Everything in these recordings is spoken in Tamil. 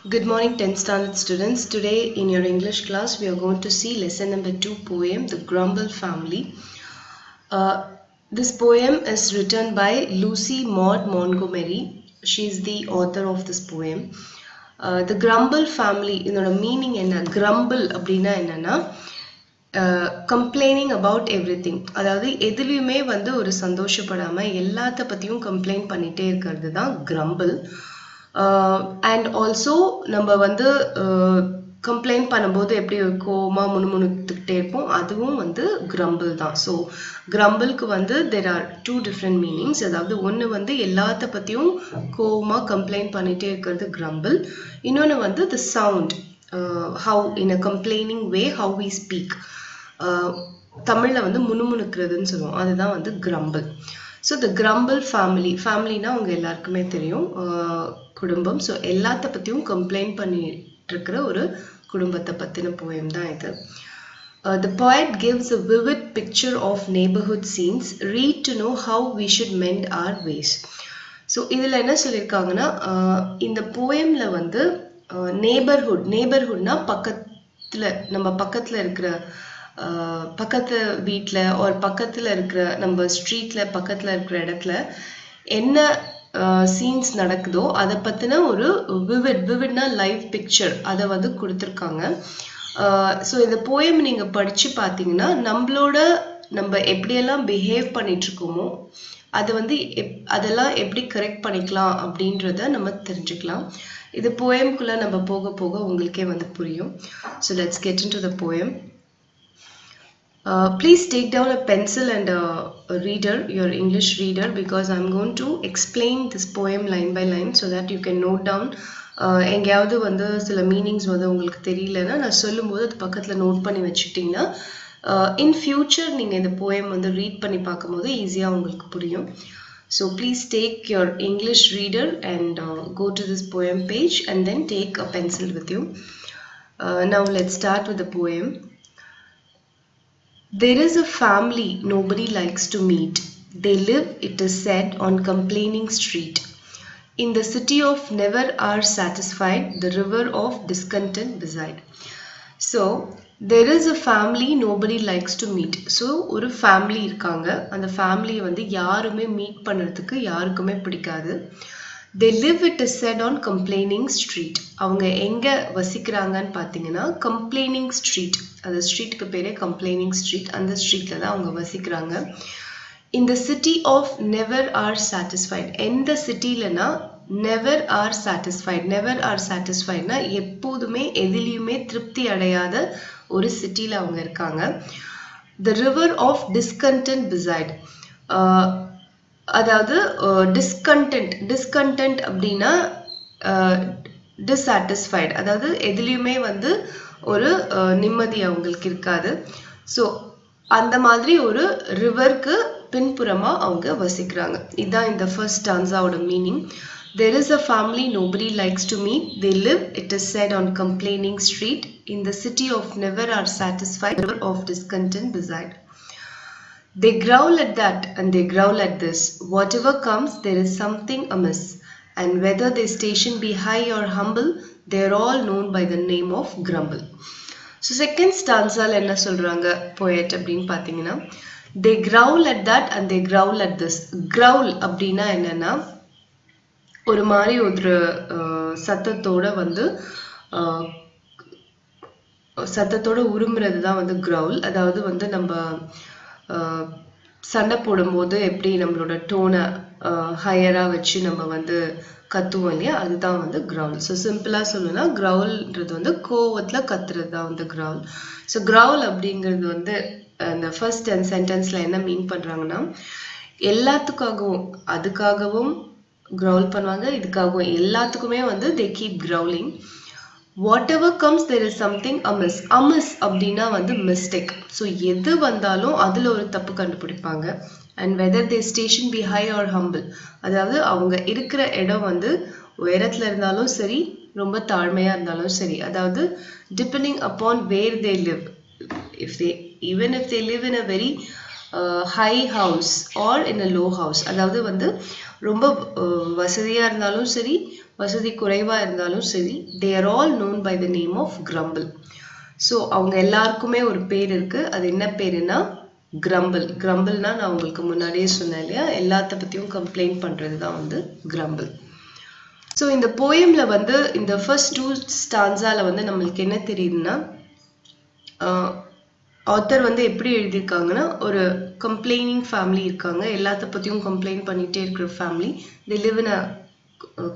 Good morning 10th standard students. Today in your English class we are going to see lesson number 2 poem The Grumble Family. This poem is written by Lucy Maud Montgomery. She is the author of this poem. The Grumble Family, இதோட meaning என்ன? Grumble அப்படின்னா என்னன்னா கம்ப்ளைனிங் அபவுட் எவ்ரி திங். அதாவது எதுலையுமே வந்து ஒரு சந்தோஷப்படாம எல்லாத்த பத்தியும் கம்ப்ளைண்ட் பண்ணிட்டே இருக்கிறது தான் கிரம்பிள். அண்ட் ஆல்சோ நம்ம வந்து கம்ப்ளைண்ட் பண்ணும்போது எப்படி கோவமா முணுமுணுத்துக்கிட்டே இருப்போம், அதுவும் வந்து கிரம்பிள் தான். ஸோ கிரம்பிளுக்கு வந்து there are two different meanings. அதாவது ஒன்று வந்து எல்லாத்த பற்றியும் கோவமா கம்ப்ளைண்ட் பண்ணிகிட்டே இருக்கிறது கிரம்பிள். இன்னொன்று வந்து the sound, how in a complaining way how we speak. தமிழில் வந்து முணுமுணுக்கிறதுன்னு சொல்லுவோம், அதுதான் வந்து கிரம்பிள். ஸோ த கிரம்பிள் ஃபேமிலினா அவங்க எல்லாருக்குமே தெரியும், குடும்பம். ஸோ எல்லாத்த பற்றியும் கம்ப்ளைண்ட் பண்ணிட்டு இருக்கிற ஒரு குடும்பத்தை பற்றின போயம் தான் இது. The poet gives a vivid picture of neighborhood scenes. Read to know how we should mend our ways. So இதில் என்ன சொல்லியிருக்காங்கன்னா, இந்த போயமில் வந்து நெய்பர்ஹுட்னா பக்கத்தில், நம்ம பக்கத்தில் இருக்கிற பக்கத்து வீட்டில் ஒரு பக்கத்தில் இருக்கிற நம்ம ஸ்ட்ரீட்டில் பக்கத்தில் இருக்கிற இடத்துல என்ன சீன்ஸ் நடக்குதோ அதை பற்றின ஒரு விவிட்னா லைவ் பிக்சர் அதை வந்து கொடுத்துருக்காங்க. ஸோ இந்த போயம் நீங்கள் படித்து பார்த்தீங்கன்னா நம்ம எப்படியெல்லாம் பிஹேவ் பண்ணிகிட்ருக்கோமோ அதை வந்து அதெல்லாம் எப்படி கரெக்ட் பண்ணிக்கலாம் அப்படின்றத நம்ம தெரிஞ்சுக்கலாம். இது போயம்குள்ளே நம்ம போக போக உங்களுக்கே வந்து புரியும். So let's get into the poem. Please take down a pencil and a reader, your English reader, because I'm going to explain this poem line by line so that you can note down. எங்கேயாவது வந்து சில மீனிங்ஸ் வந்து உங்களுக்கு தெரியலன்னா நான் சொல்லும்போது அது பக்கத்தில் நோட் பண்ணி வச்சுக்கிட்டிங்கன்னா இன் ஃபியூச்சர் நீங்கள் இந்த போயம் வந்து ரீட் பண்ணி பார்க்கும்போது ஈஸியாக உங்களுக்கு புரியும். So please take your English reader and go to this poem page and then take a pencil with you. Now let's start with the poem. There is a family nobody likes to meet. They live, it is said, on complaining street. In the city of never are satisfied, the river of discontent beside. So, there is a family nobody likes to meet. So, ஒரு ஃபேமிலி இருக்காங்க, அந்த ஃபேமிலியை வந்து யாருமே மீட் பண்ணுறதுக்கு யாருக்குமே பிடிக்காது. They live, it is said, on complaining street. அவங்க எங்கே வசிக்கிறாங்கன்னு பார்த்தீங்கன்னா complaining street, அந்த ஸ்ட்ரீட்டுக்கு பேரே complaining street, அந்த ஸ்ட்ரீட்டில் தான் அவங்க வசிக்கிறாங்க. In the city of never are satisfied. எந்த சிட்டிலனா never are satisfied. never are satisfiedனா எப்போதுமே எதிலையுமே திருப்தி அடையாத ஒரு சிட்டியில் அவங்க இருக்காங்க. The river of discontent beside. அதாவது டிஸ்கண்டென்ட் அப்படின்னா டிஸாட்டிஸ்ஃபைடு, அதாவது எதுலேயுமே வந்து ஒரு நிம்மதி அவங்களுக்கு இருக்காது. ஸோ அந்த மாதிரி ஒரு ரிவருக்கு பின்புறமாக அவங்க வசிக்கிறாங்க. இதுதான் இந்த ஃபர்ஸ்ட் ஸ்டான்ஸாவோட meaning. There is a family nobody likes to meet. They live, it is said, on complaining street. In the city of never are satisfied, river of discontent beside. They growl at that and they growl at this. Whatever comes, there is something amiss. And whether their station be high or humble, they are all known by the name of grumble. So second stanza என்ன சொல்றாங்க poet அப்படின்னு பார்த்தீங்கன்னா, they growl at that and they growl at this. Growl அப்படின்னா என்னன்னா ஒரு மாதிரி ஒரு சத்தத்தோட வந்து சத்தத்தோட உருமுறது தான் வந்து growl. அதாவது வந்து நம்ம சண்டை போடும்போது எப்படி நம்மளோட டோனை ஹையராக வச்சு நம்ம வந்து கத்துவோம் இல்லையா, அதுதான் வந்து கிரவுல். ஸோ சிம்பிளாக சொல்லணும்னா கிரவுல்ன்றது வந்து கோவத்தில் கத்துறது தான் வந்து கிரவுல். ஸோ கிரவுல் அப்படிங்கிறது வந்து அந்த ஃபர்ஸ்ட் சென்டென்ஸில் என்ன மீன் பண்ணுறாங்கன்னா, எல்லாத்துக்காகவும் அதுக்காகவும் கிரவுல் பண்ணுவாங்க, இதுக்காகவும் எல்லாத்துக்குமே வந்து they keep crawling. whatever comes there is something amiss. amiss அப்படின்னா வந்து மிஸ்டேக். ஸோ எது வந்தாலும் அதில் ஒரு தப்பு கண்டுபிடிப்பாங்க. And whether they station be high or humble, அதாவது அவங்க இருக்கிற இடம் வந்து உயரத்தில் இருந்தாலும் சரி ரொம்ப தாழ்மையாக இருந்தாலும் சரி, அதாவது depending upon where they live. Even if they live in a very high house or in a low house, அதாவது வந்து ரொம்ப வசதியாக இருந்தாலும் சரி வசதி குறைவாக இருந்தாலும் சரி, they are all known by the name of grumble. So அவங்க எல்லாருக்குமே ஒரு பேர் இருக்குது. அது என்ன பேருனா கிரம்பிள். கிரம்பிள்னா நான் உங்களுக்கு முன்னாடியே சொன்னேன் இல்லையா, எல்லாத்த பற்றியும் கம்ப்ளைண்ட் பண்ணுறது தான் வந்து கிரம்பிள். ஸோ இந்த போயம்ல வந்து இந்த ஃபர்ஸ்ட் 2 ஸ்டான்ஸால வந்து நம்மளுக்கு என்ன தெரியுதுன்னா, ஆத்தர் வந்து எப்படி எழுதியிருக்காங்கன்னா, ஒரு கம்ப்ளைனிங் ஃபேமிலி இருக்காங்க, எல்லாத்த பற்றியும் கம்ப்ளைண்ட் பண்ணிகிட்டே இருக்கிற family. they live in a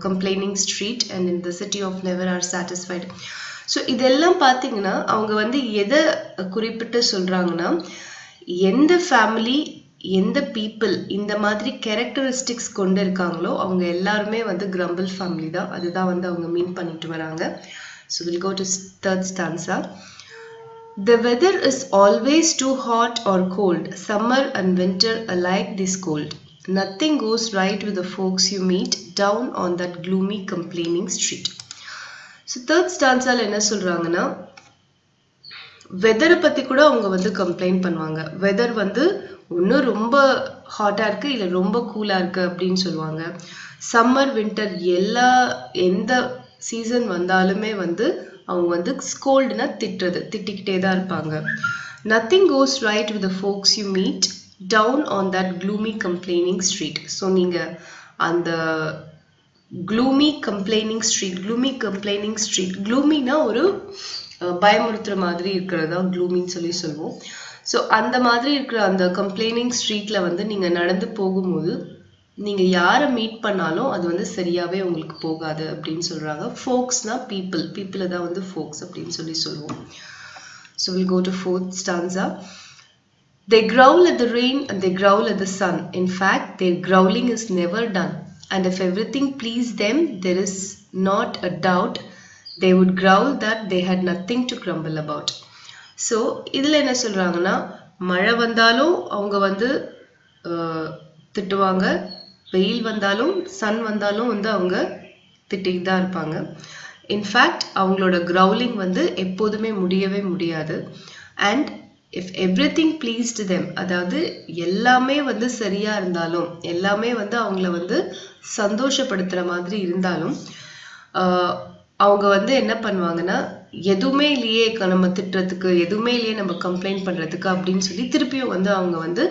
complaining street and in the city of never are satisfied. So இதெல்லாம் பார்த்தீங்கன்னா அவங்க வந்து எதை குறிப்பிட்டு சொல்கிறாங்கன்னா, எந்த ஃபேமிலி எந்த பீப்புள் இந்த மாதிரி கேரக்டரிஸ்டிக்ஸ் கொண்டு இருக்காங்களோ அவங்க எல்லாருமே வந்து கிரம்பிள் ஃபேமிலி தான். அதுதான் வந்து அவங்க மீன் பண்ணிட்டு வராங்க. So we'll go to third stanza. The weather is always too hot or cold, summer and winter alike this cold. Nothing goes right with the folks you meet down on that gloomy complaining street. So third stanza என்ன சொல்றாங்கன்னா, வெதரை பத்தி கூட அவங்க வந்து கம்ப்ளைண்ட் பண்ணுவாங்க. வெதர் வந்து ஒன்றும் ரொம்ப ஹாட்டா இருக்கு இல்லை ரொம்ப கூலா இருக்கு அப்படின்னு சொல்லுவாங்க. சம்மர் வின்டர் எந்த சீசன் வந்தாலுமே வந்து அவங்க வந்து ஸ்கோல்டுனா திட்டிக்கிட்டே தான் இருப்பாங்க. Nothing goes right with the folks you meet down on that gloomy complaining street. So நீங்கள் அந்த க்ளூமி கம்ப்ளைனிங் ஸ்ட்ரீட், க்ளூமினா ஒரு பயமுறுத்துற மாதிரி இருக்கிறது தான் க்ளூமின்னு சொல்லுவோம். ஸோ அந்த மாதிரி இருக்கிற அந்த கம்ப்ளைனிங் ஸ்ட்ரீட்ல வந்து நீங்கள் நடந்து போகும்போது நீங்கள் யாரை மீட் பண்ணாலும் அது வந்து சரியாகவே உங்களுக்கு போகாது அப்படின்னு சொல்கிறாங்க. ஃபோக்ஸ்னா பீப்புளை தான் வந்து ஃபோக்ஸ் அப்படின்னு சொல்லுவோம். So we'll go to fourth stanza. They growl at the rain and they growl at the sun. In fact, their growling is never done. And if everything pleased them, there is not a doubt they would growl that they had nothing to grumble about. So இதில் என்ன சொல்கிறாங்கன்னா, மழை வந்தாலும் அவங்க வந்து திட்டுவாங்க, வெயில் வந்தாலும் சன் வந்தாலும் வந்து அவங்க திட்டிட்டு தான் இருப்பாங்க. இன்ஃபேக்ட் அவங்களோட கிரவுலிங் வந்து எப்போதுமே முடியவே முடியாது. And if everything pleased them, அதாவது எல்லாமே வந்து சரியா இருந்தாலும் எல்லாமே வந்து அவங்கள வந்து சந்தோஷப்படுத்துற மாதிரி இருந்தாலும் அவங்க வந்து என்ன பண்ணுவாங்கன்னா, எதுவுமே இல்லையே நம்ம திட்டுறதுக்கு, எதுவுமே இல்லையே நம்ம கம்ப்ளைண்ட் பண்றதுக்கு அப்படின்னு சொல்லி திருப்பியும் வந்து அவங்க வந்து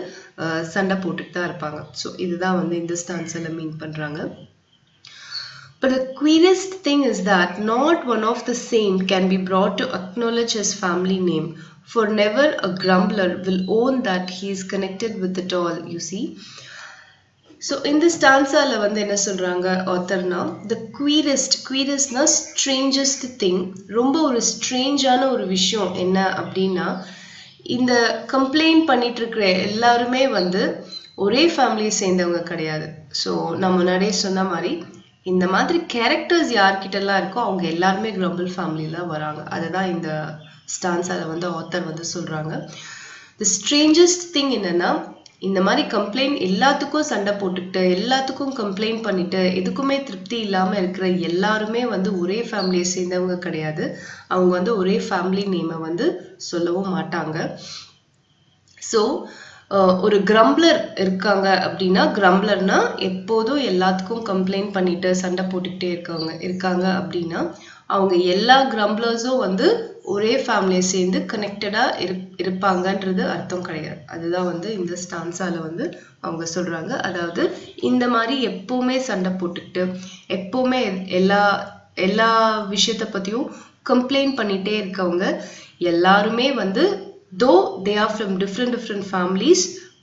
சண்டை போட்டுட்டு தான் இருப்பாங்க. ஸோ இதுதான் வந்து இந்த ஸ்டான்ஸ்ல மீன் பண்றாங்க. But the queerest thing is that not one of the same can be brought to acknowledge his family name, for never a grumbler will own that he is connected with it all, you see. So in this stanza வந்து என்ன சொல்றாங்க ஆத்தர்னா, the queerestனா strangest thing, ரொம்ப ஒரு ஸ்ட்ரேஞ்சான ஒரு விஷயம் என்ன அப்படின்னா, இந்த கம்ப்ளைண்ட் பண்ணிட்டு இருக்கிற எல்லாருமே வந்து ஒரே ஃபேமிலியை சேர்ந்தவங்க கிடையாது. ஸோ நான் முன்னாடியே சொன்ன மாதிரி இந்த மாதிரி கேரக்டர்ஸ் யார்கிட்டலாம் இருக்கோ அவங்க எல்லாருமே கிரம்பிள் ஃபேமிலியில் வராங்க. அதுதான் இந்த ஸ்டான்ஸால வந்து ஆத்தர் வந்து சொல்றாங்க. தி ஸ்ட்ரேஞ்சஸ்ட் திங் என்னன்னா, இந்த மாதிரி கம்ப்ளைண்ட் எல்லாத்துக்கும் சண்டை போட்டுக்கிட்டு எல்லாத்துக்கும் கம்ப்ளைண்ட் பண்ணிட்டு எதுக்குமே திருப்தி இல்லாமல் இருக்கிற எல்லாருமே வந்து ஒரே ஃபேமிலியை சேர்ந்தவங்க கிடையாது. அவங்க வந்து ஒரே ஃபேமிலி நேமை வந்து சொல்லவும் மாட்டாங்க. ஸோ ஒரு கிரம்பிளர் இருக்காங்க அப்படின்னா, கிரம்பிளர்னா எப்போதும் எல்லாத்துக்கும் கம்ப்ளைண்ட் பண்ணிட்டு சண்டை போட்டுக்கிட்டே இருக்காங்க அப்படின்னா, அவங்க எல்லா கிரம்பிளர்ஸும் வந்து ஒரே ஃபேமிலியை சேர்ந்து கனெக்டடா இருப்பாங்கன்றது அர்த்தம் கிடையாது. அதுதான் வந்து இந்த ஸ்டான்ஸால வந்து அவங்க சொல்றாங்க. அதாவது இந்த மாதிரி எப்பவுமே சண்டை போட்டுக்கிட்டு எப்பவுமே எல்லா விஷயத்த பத்தியும் கம்ப்ளைண்ட் பண்ணிட்டே இருக்கவங்க எல்லாருமே வந்து though they are from different families,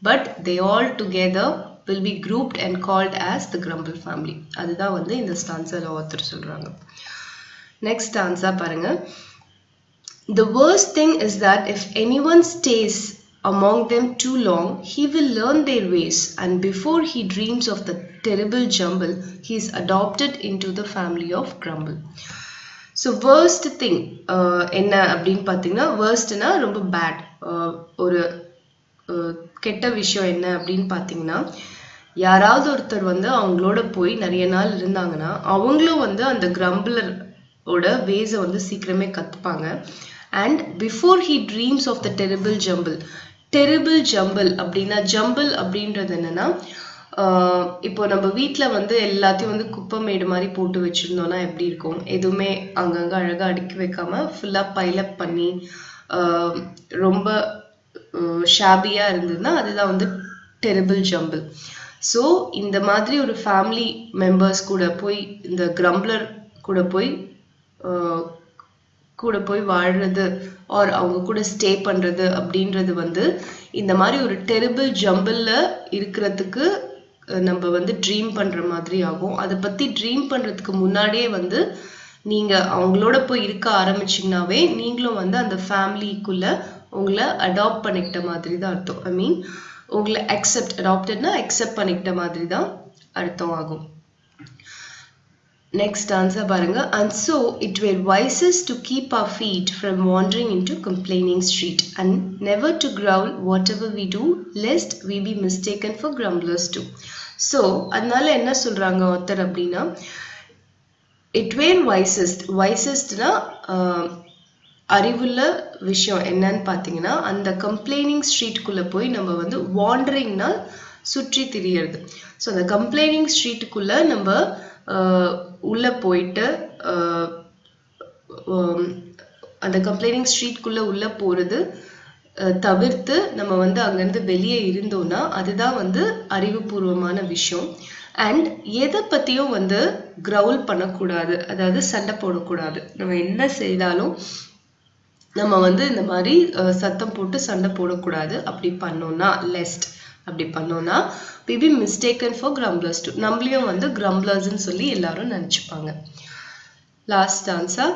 but they all together will be grouped and called as the grumble family. அதுதான் வந்து இந்த ஸ்டான்ஸால ஆத்தர் சொல்றாங்க. நெக்ஸ்ட் ஸ்டான்ஸா பாருங்க. The worst thing is that if anyone stays among them too long, he will learn their ways, and before he dreams of the terrible jumble, he is adopted into the family of grumble. So worst thing என்ன அப்படின்னு பார்த்தீங்கன்னா, வேர்ஸ்ட்னா ரொம்ப பேட், ஒரு கெட்ட விஷயம் என்ன அப்படின்னு பார்த்தீங்கன்னா, யாராவது ஒருத்தர் வந்து அவங்களோட போய் நிறைய நாள் இருந்தாங்கன்னா அவங்களும் வந்து அந்த கிரம்பிளரோட வேஸை வந்து சீக்கிரமே கற்றுப்பாங்க. And before he dreams of the terrible jumble, terrible jumble அப்படின்னா, ஜம்பிள் அப்படின்றது என்னன்னா, இப்போ நம்ம வீட்டில் வந்து எல்லாத்தையும் வந்து குப்பைமேடு மாதிரி போட்டு வச்சுருந்தோம்னா எப்படி இருக்கும்? எதுவுமே அங்கங்கே அழகாக அடுக்கி வைக்காம ஃபுல்லாக பைலப் பண்ணி ரொம்ப ஷாபியாக இருந்ததுன்னா அதுதான் வந்து டெரிபிள் ஜம்பிள். ஸோ இந்த மாதிரி ஒரு ஃபேமிலி மெம்பர்ஸ் கூட போய், இந்த கிரம்பிளர் கூட போய் வாழ்றது ஆர் அவங்க கூட ஸ்டே பண்ணுறது அப்படின்றது வந்து இந்த மாதிரி ஒரு டெரிபிள் ஜம்பிளில் இருக்கிறதுக்கு நம்ம வந்து ட்ரீம் பண்ணுற மாதிரி ஆகும். அதை பற்றி ட்ரீம் பண்ணுறதுக்கு முன்னாடியே வந்து நீங்கள் அவங்களோட போய் இருக்க ஆரம்பிச்சிங்கனாவே நீங்களும் வந்து அந்த ஃபேமிலிக்குள்ளே உங்களை அடாப்ட் பண்ணிக்கிட்ட மாதிரி தான் அர்த்தம். ஐ மீன் உங்களை அடாப்டட்னா அக்செப்ட் பண்ணிக்கிட்ட மாதிரி தான் அர்த்தம் ஆகும். Next answer பாருங்க. And so it were wisest to keep our feet from wandering into complaining street and never to growl whatever we do lest we be mistaken for grumblers too. So அதனால என்ன சொல்றாங்க author அப்படின்னா, it were wisestனா அறிவுள்ள விஷயம் என்னன்னு பார்த்தீங்கன்னா, அந்த கம்ப்ளைனிங் ஸ்ட்ரீட்டுக்குள்ளே போய் நம்ம வந்து வாண்டரிங்னா சுற்றி திரியறது. ஸோ அந்த கம்ப்ளைனிங் ஸ்ட்ரீட்டுக்குள்ளே நம்ம உள்ளே போயிட்டு அந்த கம்ப்ளைனிங் ஸ்ட்ரீட்குள்ளே உள்ளே போகிறது தவிர்த்து நம்ம வந்து அங்கேருந்து வெளியே இருந்தோம்னா அதுதான் வந்து அறிவுபூர்வமான விஷயம். அண்ட் எதை பற்றியும் வந்து கிரவுல் பண்ணக்கூடாது, அதாவது சண்டை போடக்கூடாது. நம்ம என்ன செய்தாலும் நம்ம வந்து இந்த மாதிரி சத்தம் போட்டு சண்டை போடக்கூடாது. அப்படி பண்ணோம்னா we be mistaken for grumblers too. நம்மளையும் வந்து grumblers-ன்னு சொல்லி எல்லாரும் நினைச்சுப்பாங்க. Last answer.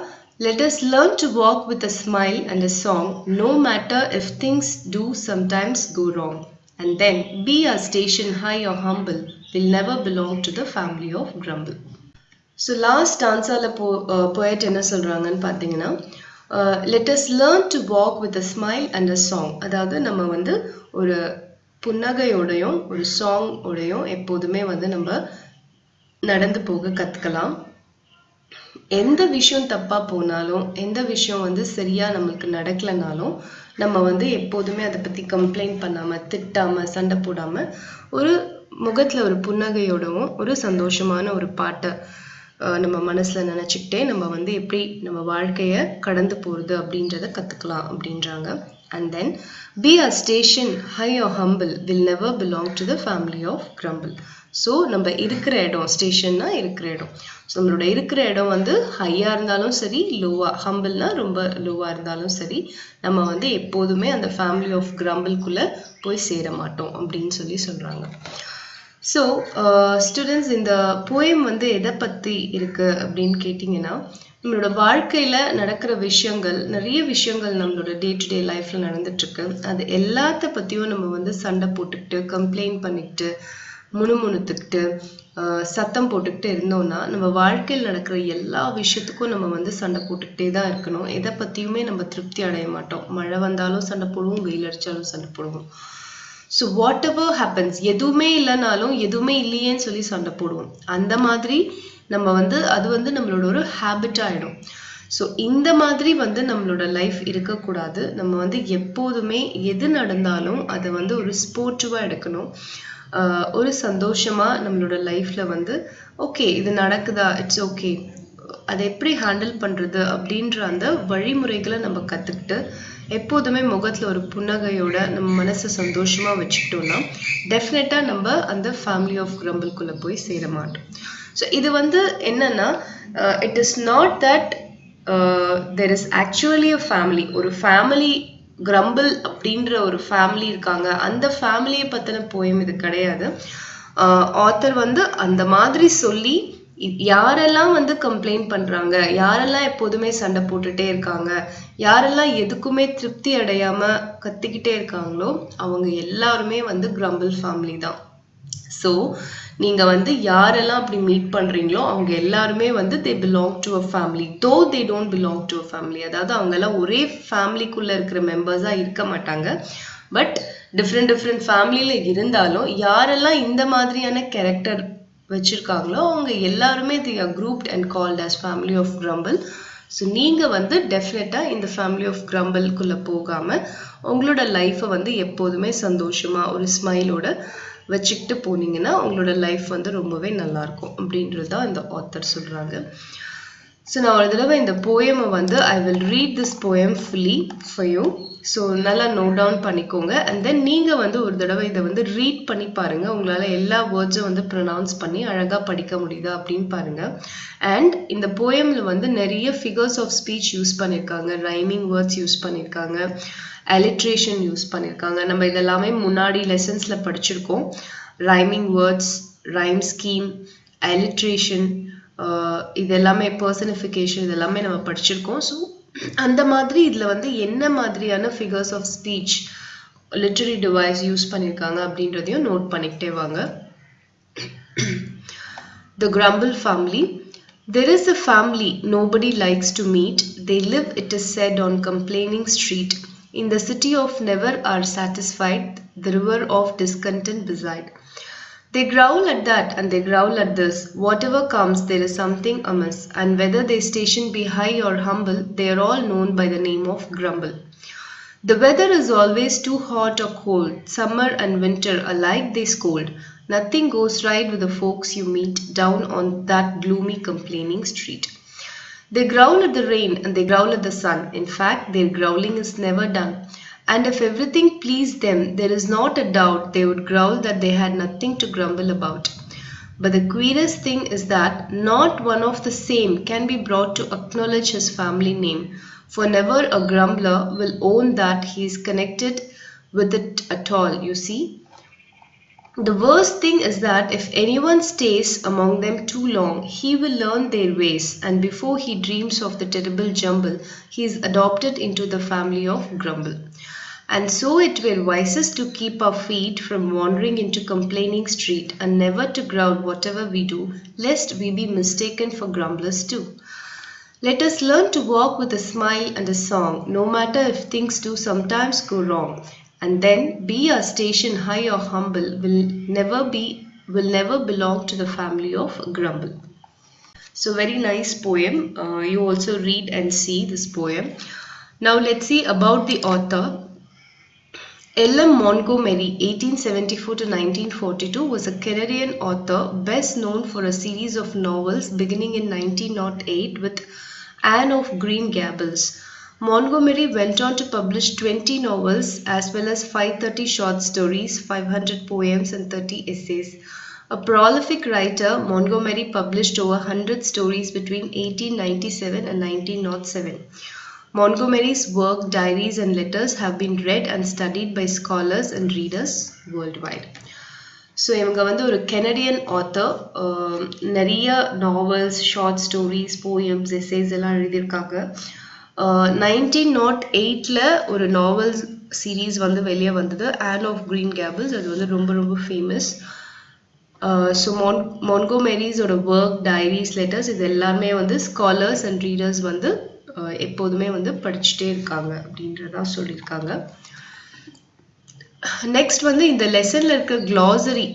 Let us learn to walk with a smile and a song, no matter if things do sometimes go wrong. And then be our station high or humble, will never belong to the family of grumble. So last answerல poet என்ன சொல்றாங்கன்னு பார்த்தீங்கன்னா, let us learn to walk with a smile and a song. அதாவது நம்ம வந்து ஒரு புன்னகையோடையும் ஒரு சாங் ஓடையும் எப்போதுமே வந்து நம்ம நடந்து போக கற்றுக்கலாம். எந்த விஷயம் தப்பாக போனாலும், எந்த விஷயம் வந்து சரியாக நம்மளுக்கு நடக்கலைனாலும் நம்ம வந்து எப்போதுமே அதை பற்றி கம்ப்ளைண்ட் பண்ணாமல், திட்டாமல், சண்டை போடாமல் ஒரு முகத்தில் ஒரு புன்னகையோடவும் ஒரு சந்தோஷமான ஒரு பாட்டை நம்ம மனசில் நினச்சிக்கிட்டே நம்ம வந்து எப்படி நம்ம வாழ்க்கையை கடந்து போகிறது அப்படின்றத கற்றுக்கலாம் அப்படின்றாங்க. And then be a station high or humble will never belong to the family of grumble. So நம்ம இருக்கிற இடம், ஸ்டேஷன்னா இருக்கிற இடம். ஸோ நம்மளோட இருக்கிற இடம் வந்து ஹையாக இருந்தாலும் சரி, ஹம்பிள்னா ரொம்ப லோவாக இருந்தாலும் சரி, நம்ம வந்து எப்போதுமே அந்த ஃபேமிலி ஆஃப் கிரம்பிள்குள்ளே போய் சேர மாட்டோம் அப்படின்னு சொல்கிறாங்க. ஸோ ஸ்டூடெண்ட்ஸ், இந்த போயம் வந்து எதை பற்றி இருக்குது அப்படின்னு கேட்டிங்கன்னா, நம்மளோட வாழ்க்கையில் நடக்கிற விஷயங்கள், நிறைய விஷயங்கள் நம்மளோட டே டு டே லைஃப்பில் நடந்துட்டுருக்கு. அது எல்லாத்த பற்றியும் நம்ம வந்து சண்டை போட்டுக்கிட்டு, கம்ப்ளைண்ட் பண்ணிக்கிட்டு, முணுமுணுத்துக்கிட்டு, சத்தம் போட்டுக்கிட்டு இருந்தோம்னா நம்ம வாழ்க்கையில் நடக்கிற எல்லா விஷயத்துக்கும் நம்ம வந்து சண்டை போட்டுக்கிட்டே தான் இருக்கணும். எதை பற்றியுமே நம்ம திருப்தி அடைய மாட்டோம். மழை வந்தாலும் சண்டை போடுவோம், வெயில் அடித்தாலும் சண்டை போடுவோம். ஸோ வாட் எவர் ஹேப்பன்ஸ், எதுவுமே இல்லைனாலும் எதுவுமே இல்லையேன்னு சொல்லி சண்டை போடுவோம். அந்த மாதிரி நம்ம வந்து அது வந்து நம்மளோட ஒரு ஹேபிட் ஆகிடும். ஸோ இந்த மாதிரி வந்து நம்மளோட லைஃப் இருக்கக்கூடாது. நம்ம வந்து எப்போதுமே எது நடந்தாலும் அதை வந்து ஒரு ஸ்போர்ட்டிவாக எடுக்கணும். ஒரு சந்தோஷமாக நம்மளோட லைஃப்பில் வந்து ஓகே இது நடக்குதா, இட்ஸ் ஓகே, அதை எப்படி ஹேண்டில் பண்ணுறது அப்படின்ற அந்த வழிமுறைகளை நம்ம கற்றுக்கிட்டு எப்போதுமே முகத்தில் ஒரு புன்னகையோட நம்ம மனசை சந்தோஷமாக வச்சுக்கிட்டோம்னா டெஃபினட்டாக நம்ம அந்த ஃபேமிலி ஆஃப் கிரம்பிள்குள்ளே போய் சேர மாட்டோம். ஸோ இது வந்து என்னன்னா, it is not that there is actually a family, ஒரு ஃபேமிலி கிரம்பிள் அப்படின்ற ஒரு ஃபேமிலி இருக்காங்க, அந்த ஃபேமிலியை பற்றின போயம் இது கிடையாது. ஆத்தர் வந்து அந்த மாதிரி சொல்லி யாரெல்லாம் வந்து கம்ப்ளைண்ட் பண்ணுறாங்க, யாரெல்லாம் எப்போதுமே சண்டை போட்டுகிட்டே இருக்காங்க, யாரெல்லாம் எதுக்குமே திருப்தி அடையாமல் கத்திக்கிட்டே இருக்காங்களோ அவங்க எல்லாருமே வந்து கிரம்பிள் ஃபேமிலி தான். ஸோ நீங்கள் வந்து யாரெல்லாம் அப்படி மீட் பண்ணுறீங்களோ அவங்க எல்லாருமே வந்து they belong to a family, though they don't belong to a family. அதாவது அவங்கெல்லாம் ஒரே ஃபேமிலிக்குள்ளே இருக்கிற மெம்பர்ஸாக இருக்க மாட்டாங்க. பட் டிஃப்ரெண்ட் ஃபேமிலியில் இருந்தாலும் யாரெல்லாம் இந்த மாதிரியான கேரக்டர் வச்சுருக்காங்களோ அவங்க எல்லாருமே they are grouped and called as family of grumble. So நீங்கள் வந்து டெஃபினட்டாக இந்த ஃபேமிலி ஆஃப் கிரம்பிள்குள்ளே போகாமல் உங்களோட லைஃப்பை வந்து எப்போதுமே சந்தோஷமாக ஒரு ஸ்மைலோட வச்சுக்கிட்டு போனீங்கன்னா உங்களோட லைஃப் வந்து ரொம்பவே நல்லாயிருக்கும் அப்படின்றது தான் இந்த ஆத்தர் சொல்கிறாங்க. ஸோ நான் ஒரு தடவை இந்த போயமை வந்து I will read this poem fully for you. So நல்லா நோட் டவுன் பண்ணிக்கோங்க. அண்ட் தென் நீங்கள் வந்து ஒரு தடவை இதை வந்து ரீட் பண்ணி பாருங்கள். உங்களால் எல்லா வேர்ட்ஸும் வந்து ப்ரொனவுன்ஸ் பண்ணி அழகாக படிக்க முடியுதா அப்படின்னு பாருங்கள். அண்ட் இந்த போயமில் வந்து நிறைய ஃபிகர்ஸ் ஆஃப் ஸ்பீச் யூஸ் பண்ணியிருக்காங்க, ரைமிங் வேர்ட்ஸ் யூஸ் பண்ணியிருக்காங்க, அலிட்ரேஷன் யூஸ் பண்ணியிருக்காங்க. நம்ம இதெல்லாமே முன்னாடி லெசன்ஸில் படிச்சிருக்கோம். Rhyming words, rhyme scheme, alliteration, இது எல்லாமே பர்சனிஃபிகேஷன், இது எல்லாமே நம்ம படிச்சிருக்கோம். ஸோ அந்த மாதிரி இதில் வந்து என்ன மாதிரியான figures of speech, literary device use பண்ணியிருக்காங்க அப்படின்றதையும் நோட் பண்ணிக்கிட்டே வாங்க. The Grumble family. There is a family nobody likes to meet. They live, it is said, on Complaining Street. In the city of never are satisfied, the river of discontent beside. They growl at that and they growl at this. Whatever comes, there is something amiss. And whether their station be high or humble, they are all known by the name of Grumble. The weather is always too hot or cold. Summer and winter alike they scold. Nothing goes right with the folks you meet down on that gloomy complaining street. They growl at the rain and they growl at the sun. In fact, their growling is never done. And if everything pleased them, there is not a doubt they would growl that they had nothing to grumble about. But the queerest thing is that not one of the same can be brought to acknowledge his family name, for never a grumbler will own that he is connected with it at all, you see. The worst thing is that if anyone stays among them too long, he will learn their ways, and before he dreams of the terrible jumble, he is adopted into the family of Grumble. And so it were wisest to keep our feet from wandering into Complaining Street, and never to growl whatever we do, lest we be mistaken for grumblers too. Let us learn to walk with a smile and a song, no matter if things do sometimes go wrong. And then, be our station high or humble, will never belong to the family of Grumble. So very nice poem. You also read and see this poem. Now let's see about the author. L.M. Montgomery, 1874 to 1942, was a Canadian author best known for a series of novels beginning in 1908 with Anne of Green Gables. Montgomery went on to publish 20 novels as well as 530 short stories, 500 poems and 30 essays. A prolific writer, Montgomery published over 100 stories between 1897 and 1907. Montgomery's work, diaries and letters have been read and studied by scholars and readers worldwide. So இவங்க வந்து ஒரு கெனடியன் ஆத்தர். நிறைய novels, short stories, poems, essays எல்லாம் எழுதியிருக்காங்க. 1908 ஒரு நாவல் சீரீஸ் வந்து வெளியே வந்தது, ஆன் ஆஃப் கிரீன் கேபிள்ஸ். அது வந்து ரொம்ப ரொம்ப ஃபேமஸ். ஸோ மான்கோமெரிஸோட ஒர்க், டைரிஸ், லெட்டர்ஸ் இது எல்லாமே வந்து ஸ்காலர்ஸ் அண்ட் ரீடர்ஸ் வந்து எப்போதுமே வந்து படிச்சுட்டே இருக்காங்க அப்படின்றதான் சொல்லியிருக்காங்க. நெக்ஸ்ட் வந்து இந்த லெசன்ல இருக்க க்ளாசரி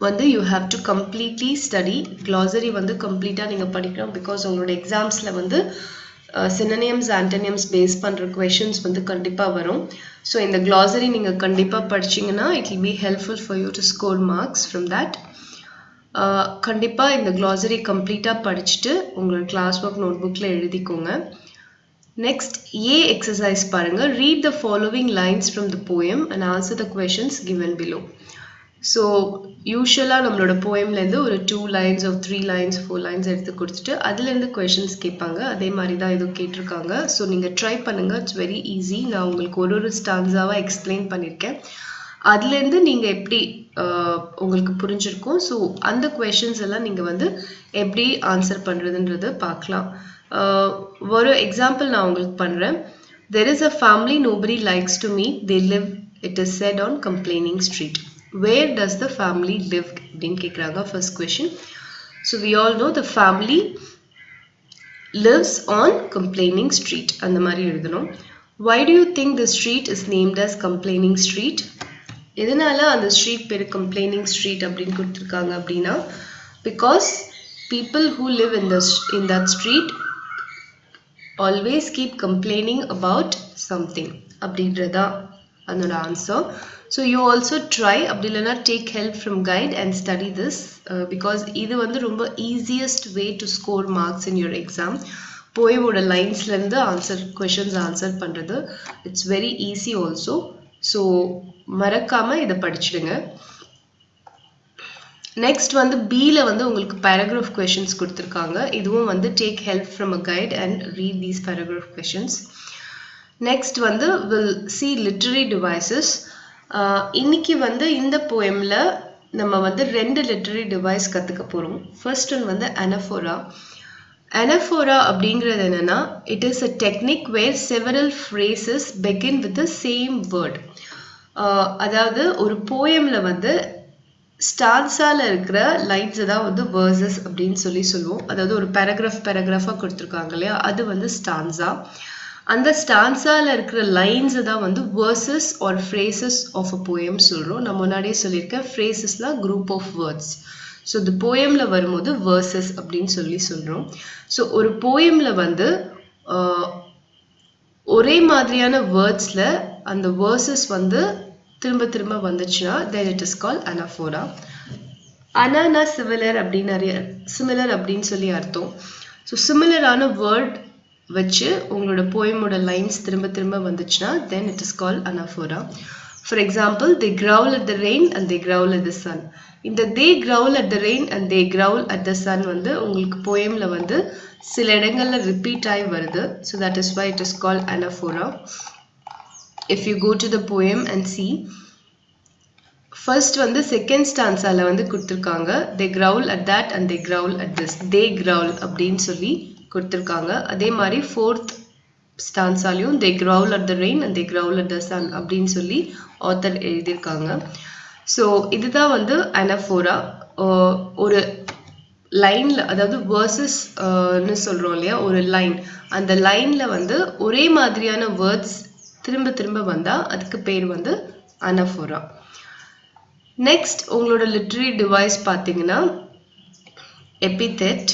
வந்து you have to completely study. Glossary வந்து கம்ப்ளீட்டாக நீங்கள் படிக்கணும். பிகாஸ் உங்களோட எக்ஸாம்ஸில் வந்து சினோனிம்ஸ், ஆன்டோனிம்ஸ் பேஸ் பண்ணுற கொஷின்ஸ் வந்து கண்டிப்பாக வரும். ஸோ இந்த க்ளாசரி நீங்கள் கண்டிப்பாக படிச்சிங்கன்னா it will be helpful for you to score marks from that. கண்டிப்பாக இந்த க்ளாசரி கம்ப்ளீட்டாக படிச்சுட்டு உங்களோட கிளாஸ் ஒர்க் நோட் புக்கில் எழுதிக்கோங்க. நெக்ஸ்ட் ஏ எக்ஸசைஸ் பாருங்கள். Read the following lines from the poem and answer the questions given below. So யூஸ்வலாக நம்மளோட போயம்லேருந்து ஒரு 2 lines or 3 lines 4 lines எடுத்து கொடுத்துட்டு அதுலேருந்து கொஷின்ஸ் கேட்பாங்க. அதே மாதிரி தான் இதுவும் கேட்டிருக்காங்க. ஸோ நீங்கள் ட்ரை பண்ணுங்கள். It's very easy. நான் உங்களுக்கு ஒரு ஸ்டான்ஸாவாக எக்ஸ்பிளைன் பண்ணியிருக்கேன். அதுலேருந்து நீங்கள் எப்படி உங்களுக்கு புரிஞ்சிருக்கும். ஸோ அந்த கொஷின்ஸ் எல்லாம் நீங்கள் வந்து எப்படி ஆன்சர் பண்ணுறதுன்றதை பார்க்கலாம். ஒரு எக்ஸாம்பிள் நான் உங்களுக்கு பண்ணுறேன். There is a family nobody likes to meet. They live, it is said, on Complaining Street. Where does the family live? அப்படின்னு கேட்குறாங்க first question. So we all know the family lives on Complaining Street. அந்த மாதிரி எழுதணும். Why do you think the street is named as Complaining Street? எதனால அந்த ஸ்ட்ரீட் பேர் கம்ப்ளைனிங் ஸ்ட்ரீட் அப்படின்னு கொடுத்துருக்காங்க அப்படின்னா, because people who live in that street always keep complaining about something அப்படின்றதா அதோட answer. So you also try அப்படி இல்லைனா take help from guide and study this because இது வந்து ரொம்ப easiest way to score marks in your exam. போயமோட லைன்ஸ்லேருந்து questions answer பண்ணுறது it's very easy also. So மறக்காமல் இதை படிச்சிடுங்க. Next வந்து Bல வந்து உங்களுக்கு paragraph questions கொடுத்திருக்காங்க. இதுவும் வந்து take help from a guide and read these paragraph questions. Next வந்து we'll see literary devices. இன்னைக்கு வந்து இந்த poemல நம்ம வந்து ரெண்டு literary device கத்துக்க போறோம். First one வந்து anaphora. Anaphora அப்படிங்கிறது என்னன்னா it is a technique where several phrases begin with the same word. அதாவது ஒரு poemல வந்து ஸ்டான்ஸால இருக்கிற லைன்ஸ் தான் வந்து வேர்சஸ் அப்படின்னு சொல்லுவோம். அதாவது ஒரு பேராகிராஃபா கொடுத்துருக்காங்க இல்லையா, அது வந்து ஸ்டான்ஸா. அந்த ஸ்டான்ஸால இருக்கிற லைன்ஸ் தான் வந்து verses or phrases of a poem சொல்றோம். நான் முன்னாடியே சொல்லியிருக்கேன், ஃப்ரேசஸ்லாம் குரூப் ஆஃப் வேர்ட்ஸ். ஸோ இந்த போயம்ல வரும்போது வேர்சஸ் அப்படின்னு சொல்றோம். ஸோ ஒரு போயம்ல வந்து ஒரே மாதிரியான வேர்ட்ஸ்ல அந்த வேர்சஸ் வந்து திரும்ப திரும்ப வந்துச்சுன்னா then it is called anaphora. அனானா சிமிலர் அப்படின்னு சொல்லி அர்த்தம். ஸோ சிமிலரான வேர்ட் வச்சு உங்களோட போயமோட லைன்ஸ் திரும்ப திரும்ப வந்துச்சுன்னா then it is called anaphora. For example, they growl at the rain and they growl at the sun. இந்த they growl at the rain and they growl at the sun வந்து உங்களுக்கு போயம்ல வந்து சில இடங்கள்ல ரிப்பீட் ஆகி வருது. So that is why it is called anaphora. If you go to the poem and see, first வந்து second stanzaல வந்து கொடுத்திருக்காங்க they growl at that and they growl at this. They growl அப்படின்னு சொல்லி கொடுத்திருக்காங்க. அதே மாதிரி fourth stanzaலையும் they growl at the rain and they growl at the sun அப்படின்னு சொல்லி author எழுதியிருக்காங்க. ஸோ இதுதான் வந்து anaphora. ஒரு லைன்ல, அதாவது வேர்சஸ்ன்னு சொல்றோம் இல்லையா, ஒரு லைன், அந்த லைன்ல வந்து ஒரே மாதிரியான வேர்ட்ஸ் திரும்ப திரும்ப வந்தா அதுக்கு பேர் வந்து anaphora. நெக்ஸ்ட் உங்களோட லிட்டரரி டிவைஸ் பார்த்தீங்கன்னா epithet.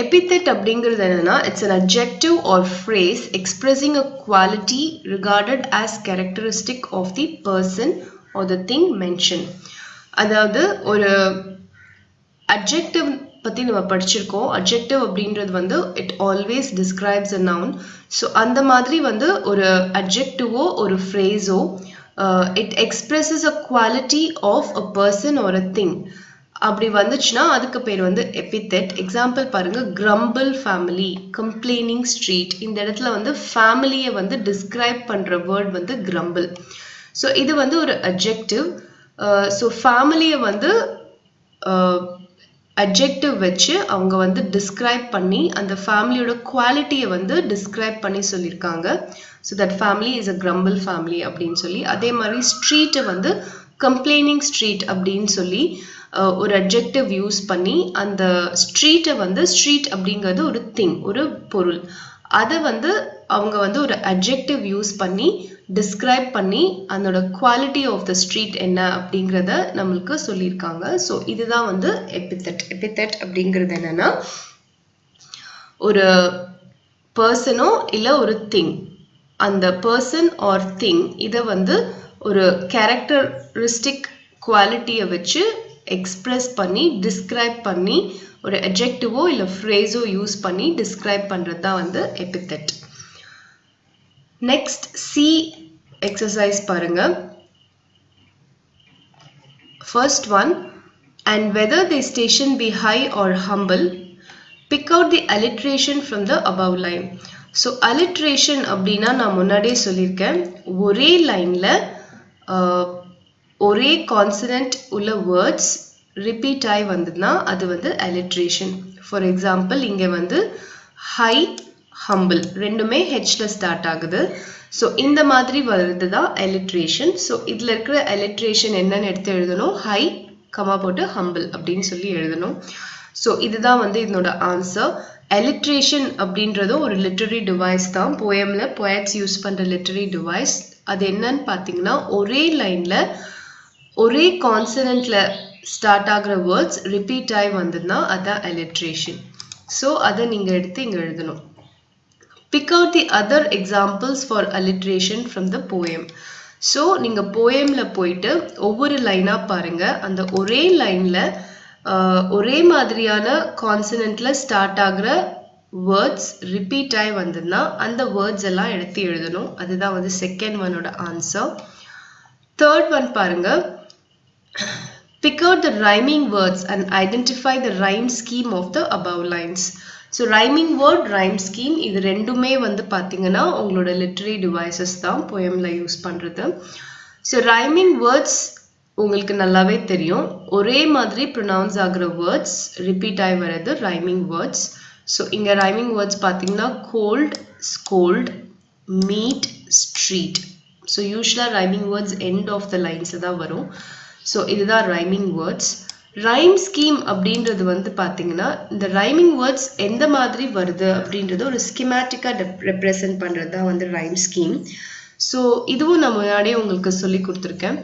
Epithet அப்படிங்கிறது என்னன்னா it's an adjective or phrase expressing a quality regarded as characteristic of the person or the thing mentioned. அதாவது ஒரு adjective பத்தி நம்ம படிச்சிருக்கோம். adjective அப்படின்றது வந்து it always describes a noun. So அந்த மாதிரி வந்து ஒரு adjectiveஓ ஒரு phrase-ஓ it expresses a quality of a person or a thing அப்படி வந்துச்சுன்னா அதுக்கு பேர் வந்து epithet. எக்ஸாம்பிள் பாருங்க, grumble family, complaining street. இந்த இடத்துல வந்து ஃபேமிலியை வந்து டிஸ்கிரைப் பண்ற வேர்ட் வந்து grumble. ஸோ இது வந்து ஒரு adjective. ஸோ ஃபேமிலியை வந்து adjective வச்சு அவங்க வந்து டிஸ்கிரைப் பண்ணி அந்த ஃபேமிலியோட குவாலிட்டியை வந்து டிஸ்கிரைப் பண்ணி சொல்லியிருக்காங்க. So that family is a grumble family அப்படின்னு சொல்லி. அதே மாதிரி ஸ்ட்ரீட்டை வந்து complaining street அப்படின்னு சொல்லி ஒரு adjective யூஸ் பண்ணி அந்த ஸ்ட்ரீட்டை வந்து ஸ்ட்ரீட் அப்படிங்கிறது ஒரு திங், ஒரு பொருள், அதை வந்து அவங்க வந்து ஒரு adjective யூஸ் பண்ணி டிஸ்கிரைப் பண்ணி அதோட குவாலிட்டி ஆஃப் த ஸ்ட்ரீட் என்ன அப்படிங்கிறத நம்மளுக்கு சொல்லியிருக்காங்க. ஸோ இதுதான் வந்து epithet. epithet அப்படிங்கிறது என்னன்னா ஒரு பர்சனோ இல்லை ஒரு திங், அந்த பர்சன் ஆர் திங் இதை வந்து ஒரு கேரக்டரிஸ்டிக் குவாலிட்டியை வச்சு எக்ஸ்பிரஸ் பண்ணி டிஸ்கிரைப் பண்ணி ஒரு adjectiveஓ இல்லை ஃப்ரேஸோ யூஸ் பண்ணி டிஸ்கிரைப் பண்ணுறது தான் வந்து epithet. நெக்ஸ்ட் சி எக்ஸசைஸ் பாருங்க. First one, and whether the station be high or humble, pick out the alliteration from the above line. So alliteration அப்படின்னா நான் முன்னாடியே சொல்லியிருக்கேன், ஒரே லைன்ல ஒரே கான்சனன்ட் உள்ள வேர்ட்ஸ் ரிப்பீட் ஆகி வந்ததுன்னா அது வந்து alliteration. ஃபார் எக்ஸாம்பிள் இங்கே வந்து ஹை, ஹம்பிள் ரெண்டுமே ஹெச்ல ஸ்டார்ட் ஆகுது. ஸோ இந்த மாதிரி வருது தான் alliteration. ஸோ இதில் இருக்கிற alliteration என்னன்னு எடுத்து எழுதணும், ஹை கமா போட்டு ஹம்பிள் அப்படின்னு சொல்லி எழுதணும். ஸோ இதுதான் வந்து இதனோட ஆன்சர். alliteration அப்படின்றதும் ஒரு லிட்டரரி டிவைஸ் தான். போயம்ல போயட்ஸ் யூஸ் பண்ற லிட்டரரி டிவைஸ். அது என்னன்னு பார்த்தீங்கன்னா ஒரே லைன்ல ஒரே கான்சனன்ட்ல ஸ்டார்ட் ஆகிற வேர்ட்ஸ் ரிப்பீட் ஆகி வந்ததுன்னா அதான் alliteration. ஸோ அதை நீங்க எடுத்து இங்க எழுதணும். Pick out the other examples for alliteration from the poem. So நீங்க poemல போயிட்டு ஒவ்வொரு லைனா பாருங்க. அந்த ஒரே லைன்ல ஒரே மாதிரியான கான்சனன்ட்ல ஸ்டார்ட் ஆகுற வேர்ட்ஸ் ரிப்பீட் ஆகி வந்ததுன்னா அந்த வேர்ட்ஸ் எல்லாம் எடுத்து எழுதணும். அதுதான் வந்து செகண்ட் ஒனோட ஆன்சர். தேர்ட் ஒன் பாருங்க. Pick out the rhyming words and identify the rhyme scheme of the above lines. So rhyming word, rhyme scheme இது ரெண்டுமே வந்து பாத்தீங்கன்னா உங்களோட literary devices தான் poemல யூஸ் பண்றது. So rhyming words உங்களுக்கு நல்லாவே தெரியும். ஒரே மாதிரி pronounce ஆகுற words repeat ஆகி வரது rhyming words. So இங்க rhyming words பாத்தீங்கன்னா cold, scold, meet, street. So usually rhyming words end of the lines தான் வரும். So இதுதான் rhyming words. Rhyme scheme அப்படின்றது வந்து பாத்தீங்கன்னா இந்த rhyming words எந்த மாதிரி வருது அப்படின்றது ஒரு ஸ்கீமேட்டிக்கா ரெப்ரசன்ட் பண்றது தான் வந்து rhyme scheme. So இதுவும் நான் முன்னாடியே உங்களுக்கு சொல்லி கொடுத்துருக்கேன்.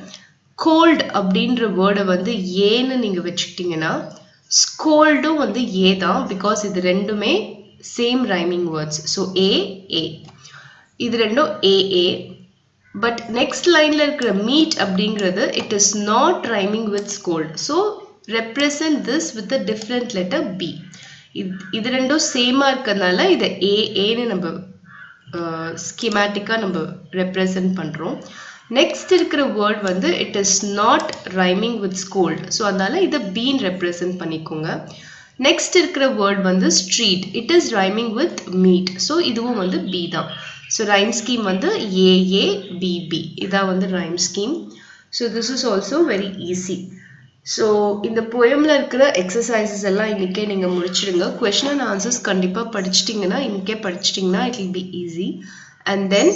cold அப்படின்ற வேர்டை வந்து ஏன்னு நீங்க வச்சுக்கிட்டீங்கன்னா ஸ்கோல்டும் வந்து ஏ தான், பிகாஸ் இது ரெண்டுமே same rhyming words. So A, A. இது ரெண்டும் A, A. But next lineல இருக்கிற meet அப்படிங்கிறது it is not rhyming with scold. So represent this with a different letter B. இது ரெண்டும் சேமா இருக்கறனால இத A, A ன்னு நம்ம ஸ்கீமேட்டிக்கா நம்ம ரெப்ரசன்ட் பண்றோம். நெக்ஸ்ட் இருக்கிற வேர்ட் வந்து it is not rhyming with scold. So அதனால இத B ன்னு ரெப்ரசன்ட் பண்ணிக்கோங்க. நெக்ஸ்ட் இருக்கிற வேர்ட் வந்து street. It is rhyming with meet. So இதுவும் வந்து B தான். So rhyme scheme வந்து AA, BB. இதான் வந்து rhyme scheme. So this is also very easy. So இந்த poemல இருக்கிற exercises எல்லாம் இன்னைக்கே நீங்க முடிச்சிடுங்க. Question and answers கண்டிப்பா படிச்சிட்டீங்கன்னா இன்னைக்கே படிச்சிட்டீங்கன்னா it will be easy. And then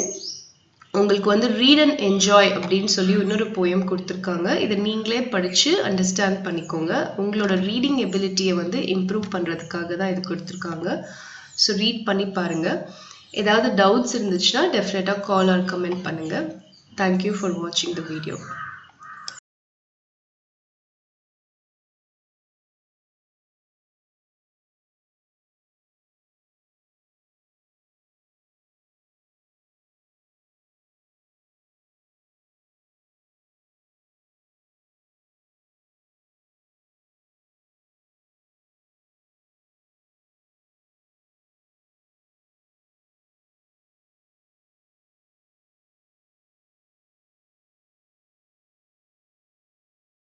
உங்களுக்கு வந்து read and enjoy அப்படின்னு சொல்லி இன்னொரு poem கொடுத்திருக்காங்க. இதை நீங்களே படிச்சு அண்டர்ஸ்டாண்ட் பண்ணிக்கோங்க. உங்களோட ரீடிங் எபிலிட்டியை வந்து இம்ப்ரூவ் பண்றதுக்காக தான் இது கொடுத்திருக்காங்க. ஸோ ரீட் பண்ணி பாருங்க. ஏதாவது டவுட்ஸ் இருந்துச்சுன்னா டெஃபினட்டா கால் ஆர் கமெண்ட் பண்ணுங்க. Thank you for watching the video.